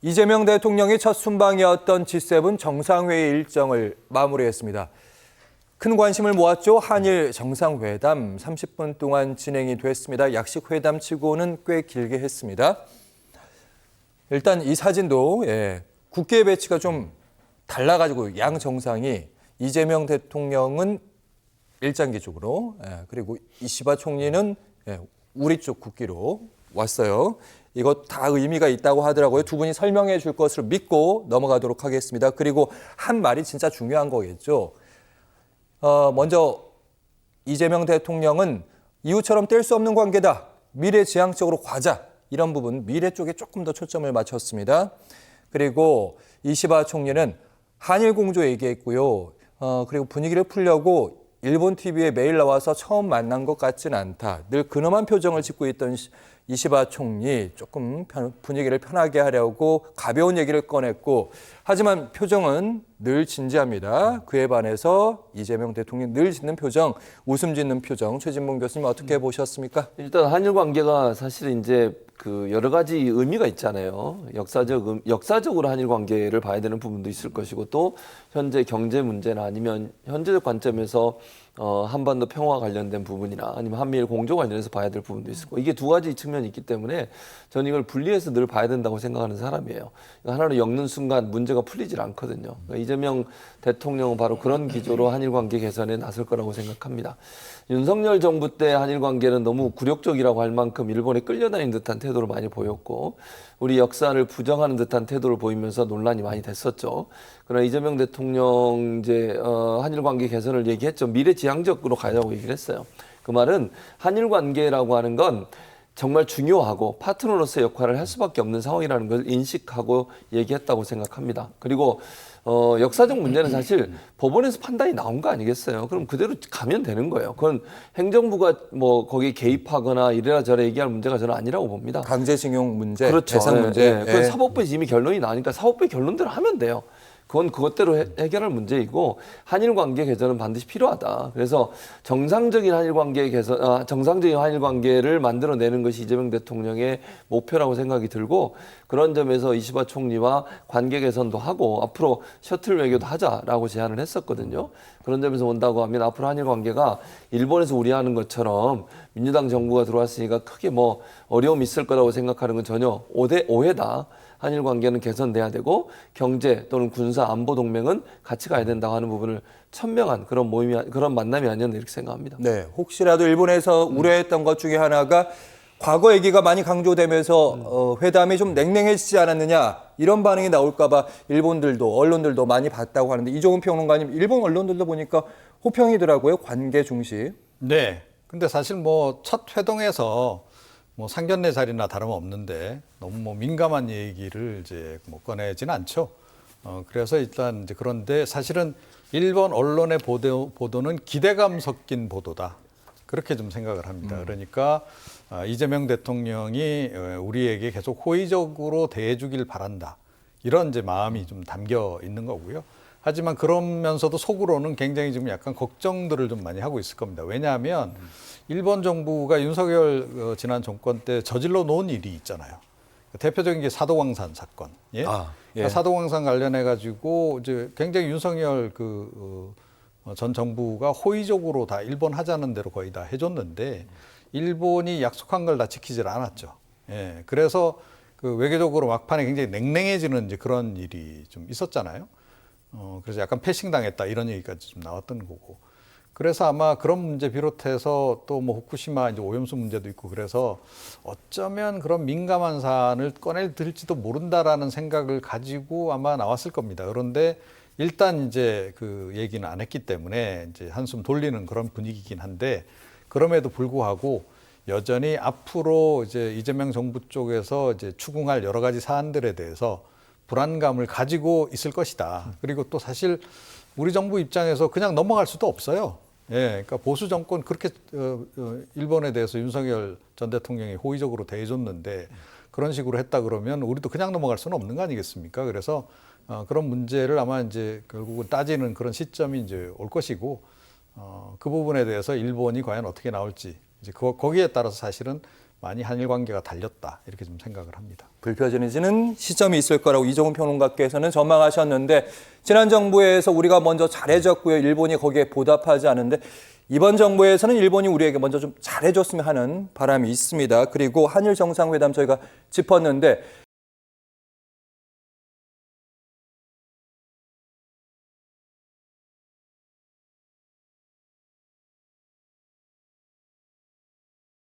이재명 대통령이 첫 순방이었던 G7 정상회의 일정을 마무리했습니다. 큰 관심을 모았죠. 한일 정상회담 30분 동안 진행이 됐습니다. 약식 회담치고는 꽤 길게 했습니다. 일단 이 사진도 국회 배치가 좀 달라가지고 양 정상이 이재명 대통령은 일장기 쪽으로 그리고 이시바 총리는 우리 쪽 국기로 왔어요. 이거 다 의미가 있다고 하더라고요. 두 분이 설명해 줄 것을 믿고 넘어가도록 하겠습니다. 그리고 한 말이 진짜 중요한 거겠죠. 먼저 이재명 대통령은 이후처럼 뗄 수 없는 관계다. 미래지향적으로 가자. 이런 부분 미래 쪽에 조금 더 초점을 맞췄습니다. 그리고 이시바 총리는 한일 공조 얘기했고요. 그리고 분위기를 풀려고 일본 TV에 매일 나와서 처음 만난 것 같진 않다. 늘 근엄한 표정을 짓고 있던 이시바 총리 조금 분위기를 편하게 하려고 가벼운 얘기를 꺼냈고 하지만 표정은 늘 진지합니다. 그에 반해서 이재명 대통령이 늘 짓는 표정, 웃음 짓는 표정. 최진봉 교수님 어떻게 보셨습니까? 일단 한일 관계가 사실 이제 그 여러 가지 의미가 있잖아요. 역사적으로 한일 관계를 봐야 되는 부분도 있을 것이고 또 현재 경제 문제나 아니면 현재적 관점에서 한반도 평화 관련된 부분이나 아니면 한미일 공조 관련해서 봐야 될 부분도 있을 거고 이게 두 가지 측면이 있기 때문에 저는 이걸 분리해서 늘 봐야 된다고 생각하는 사람이에요. 하나로 엮는 순간 문제가 풀리질 않거든요. 그러니까 이재명 대통령은 바로 그런 기조로 한일 관계 개선에 나설 거라고 생각합니다. 윤석열 정부 때 한일 관계는 너무 굴욕적이라고 할 만큼 일본에 끌려다니는 듯한 태도를 많이 보였고 우리 역사를 부정하는 듯한 태도를 보이면서 논란이 많이 됐었죠. 그러나 이재명 대통령 이제 한일 관계 개선을 얘기했죠. 미래지향적으로 가자고 얘기를 했어요. 그 말은 한일 관계라고 하는 건 정말 중요하고 파트너로서의 역할을 할 수밖에 없는 상황이라는 걸 인식하고 얘기했다고 생각합니다. 그리고 역사적 문제는 사실 법원에서 판단이 나온 거 아니겠어요? 그럼 그대로 가면 되는 거예요. 그건 행정부가 뭐 거기에 개입하거나 이래라 저래 얘기할 문제가 저는 아니라고 봅니다. 강제징용 문제, 그렇죠. 배상 문제. 그건 사법부에서 이미 결론이 나니까 사법부의 결론대로 하면 돼요. 그건 그것대로 해결할 문제이고 한일 관계 개선은 반드시 필요하다. 그래서 정상적인 한일 관계 개선, 정상적인 한일 관계를 만들어내는 것이 이재명 대통령의 목표라고 생각이 들고 그런 점에서 이시바 총리와 관계 개선도 하고 앞으로 셔틀 외교도 하자라고 제안을 했었거든요. 그런 점에서 본다고 하면 앞으로 한일 관계가 일본에서 우려하는 것처럼 민주당 정부가 들어왔으니까 크게 뭐 어려움이 있을 거라고 생각하는 건 전혀 오해다. 한일 관계는 개선돼야 되고 경제 또는 군사 안보 동맹은 같이 가야 된다고 하는 부분을 천명한 그런 그런 만남이 아니었나 이렇게 생각합니다. 네, 혹시라도 일본에서 우려했던 것 중에 하나가 과거 얘기가 많이 강조되면서 회담이 좀 냉랭해지지 않았느냐 이런 반응이 나올까 봐 일본들도 언론들도 많이 봤다고 하는데 이종훈 평론가님 일본 언론들도 보니까 호평이더라고요. 관계 중시. 네. 근데 사실 뭐 첫 회동에서 뭐 상견례 자리나 다름없는데 너무 뭐 민감한 얘기를 이제 뭐 꺼내지는 않죠. 그래서 일단 이제 그런데 사실은 일본 언론의 보도는 기대감 섞인 보도다. 그렇게 좀 생각을 합니다. 그러니까 이재명 대통령이 우리에게 계속 호의적으로 대해주길 바란다. 이런 이제 마음이 좀 담겨 있는 거고요. 하지만 그러면서도 속으로는 굉장히 지금 약간 걱정들을 좀 많이 하고 있을 겁니다. 왜냐하면 일본 정부가 윤석열 지난 정권 때 저질러 놓은 일이 있잖아요. 대표적인 게 사도광산 사건. 예? 그러니까 사도광산 관련해 가지고 이제 굉장히 윤석열 전 정부가 호의적으로 다 일본 하자는 대로 거의 다 해줬는데 일본이 약속한 걸 다 지키질 않았죠. 예. 그래서 그 외교적으로 막판에 굉장히 냉랭해지는 이제 그런 일이 좀 있었잖아요. 그래서 약간 패싱 당했다 이런 얘기까지 좀 나왔던 거고. 그래서 아마 그런 문제 비롯해서 또 뭐 후쿠시마 이제 오염수 문제도 있고 그래서 어쩌면 그런 민감한 사안을 꺼내들지도 모른다라는 생각을 가지고 아마 나왔을 겁니다. 그런데 일단 이제 그 얘기는 안 했기 때문에 이제 한숨 돌리는 그런 분위기긴 한데 그럼에도 불구하고 여전히 앞으로 이제 이재명 정부 쪽에서 이제 추궁할 여러 가지 사안들에 대해서 불안감을 가지고 있을 것이다. 그리고 또 사실 우리 정부 입장에서 그냥 넘어갈 수도 없어요. 예, 그러니까 보수 정권 그렇게 일본에 대해서 윤석열 전 대통령이 호의적으로 대해줬는데 그런 식으로 했다 그러면 우리도 그냥 넘어갈 수는 없는 거 아니겠습니까? 그래서 그런 문제를 아마 이제 결국은 따지는 그런 시점이 이제 올 것이고 그 부분에 대해서 일본이 과연 어떻게 나올지 이제 거기에 따라서 사실은 많이 한일 관계가 달렸다 이렇게 좀 생각을 합니다. 불편해지는 시점이 있을 거라고 이종훈 평론가께서는 전망하셨는데 지난 정부에서 우리가 먼저 잘해줬고요. 일본이 거기에 보답하지 않은데 이번 정부에서는 일본이 우리에게 먼저 좀 잘해줬으면 하는 바람이 있습니다. 그리고 한일 정상회담 저희가 짚었는데